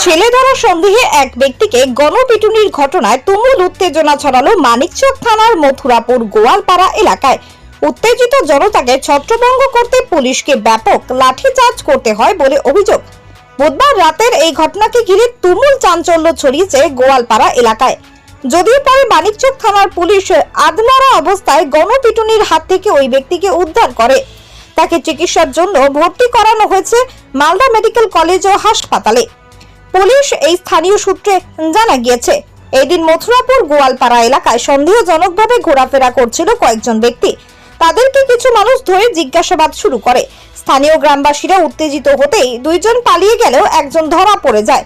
ছেলে ধরা সন্দেহে এক ব্যক্তিকে গণপিটুনির ঘটনায় তুমুল উত্তেজনা ছড়ালো মানিকচক থানার মথুরাপুর গোয়ালপাড়া এলাকায়। উত্তেজিত জনতাকে ছত্রভঙ্গ করতে পুলিশকে ব্যাপক লাঠিচার্জ করতে হয় বলে অভিযোগ। বুধবার রাতের এই ঘটনাকে ঘিরে তুমুল চাঞ্চল্য ছড়িয়েছে গোয়ালপাড়া এলাকায়। যদিও পরে মানিকচক থানার পুলিশ আধমরা অবস্থায় গণপিটুনির হাত থেকে ওই ব্যক্তিকে উদ্ধার করে। তাকে চিকিৎসার জন্য ভর্তি করানো হয়েছে মালদা মেডিকেল কলেজ ও হাসপাতালে। পুলিশ এই স্থানীয় সূত্রে জানা গিয়েছে, এদিন মথুরাপুর গোয়ালপাড়া এলাকায় সন্দেহজনকভাবে ঘোরাফেরা করছিল কয়েকজন ব্যক্তি। তাদেরকে কিছু মানুষ ধরে জিজ্ঞাসাবাদ শুরু করে। স্থানীয় গ্রামবাসীরা উত্তেজিত হতেই দুইজন পালিয়ে গেলেও একজন ধরা পড়ে যায়।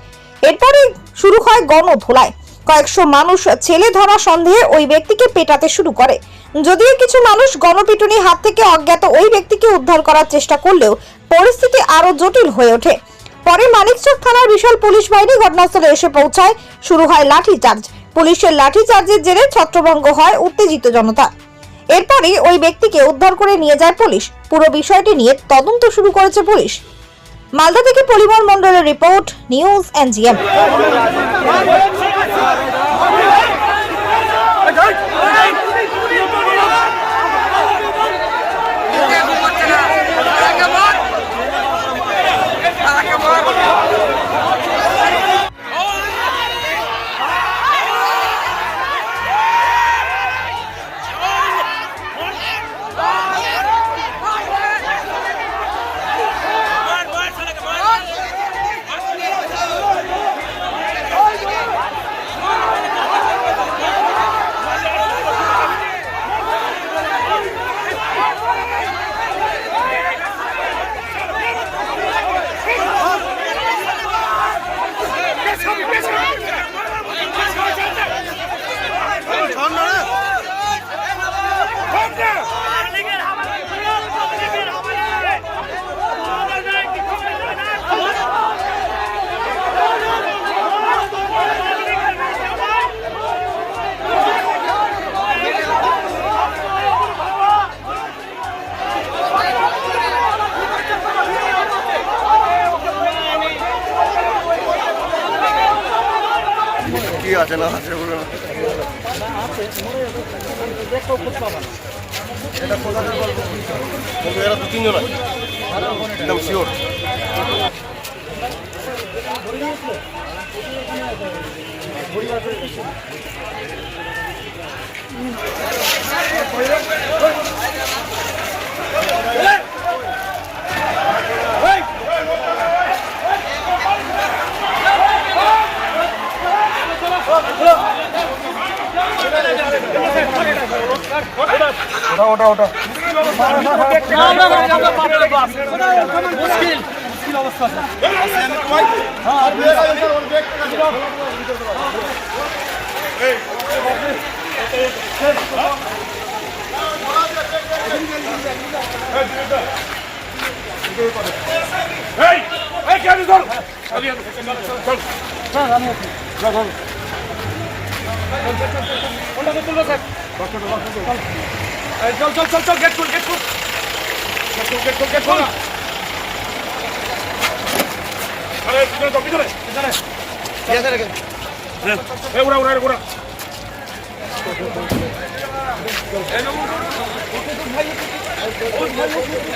এরপরে শুরু হয় গণধোলাই। কয়েকশো মানুষ ছেলে ধরা সন্দেহে ওই ব্যক্তিকে পেটাতে শুরু করে। যদিও কিছু মানুষ গণপিটুনি হাত থেকে অজ্ঞাত ওই ব্যক্তিকে উদ্ধার করার চেষ্টা করলেও পরিস্থিতি আরো জটিল হয়ে ওঠে। পরে মানিকচক থানার বিশাল পুলিশ বাহিনী ঘটনাস্থলে এসে পৌঁছায়। শুরু হয় লাঠিচার্জ। পুলিশের লাঠিচার্জের জেরে ছত্রভঙ্গ হয় উত্তেজিত জনতা। এরপরই ওই ব্যক্তিকে উদ্ধার করে নিয়ে যায় পুলিশ। পুরো বিষয়টি নিয়ে তদন্ত শুরু করেছে পুলিশ। মালদা থেকে পরিমল মণ্ডলের রিপোর্ট, নিউজ এনজিএম। কি আছে না আছে বলে এটা কোথায় বলবো, কিন্তু এরা দু তিনজন আছে একদম শিওর। ওটা ওটা মুশকিল অবস্থা আছে। চল চল চল চল, গেট খুল গেট খুল গেট খুল গেট খুল। আরে পিছনে তো পিছনে পিছনে ঠিক আছে রেখে এই উড়া উড়া উড়া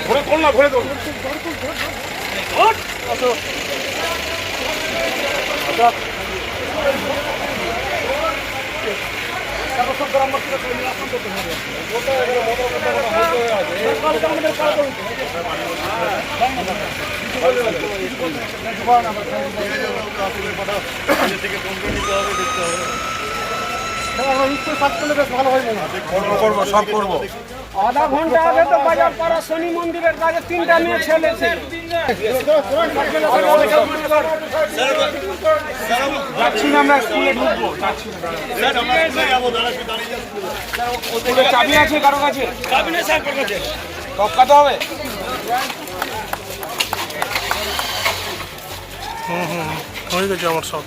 ঘুরে তোল না ঘুরে তোল। সব করবো। আধা ঘন্টা আগে তো বাজার পাড়া শনি মন্দিরের কাছে তিনটা মেয়ে ছেলে ছিল। যাচ্ছি না, আমরা স্কুলে ঢুকবো। চাবি আছে কারো কাছে? চাবি নেই স্যার, কার কাছে? টপকাতে হবে। হয়ে গেছে আমার সব।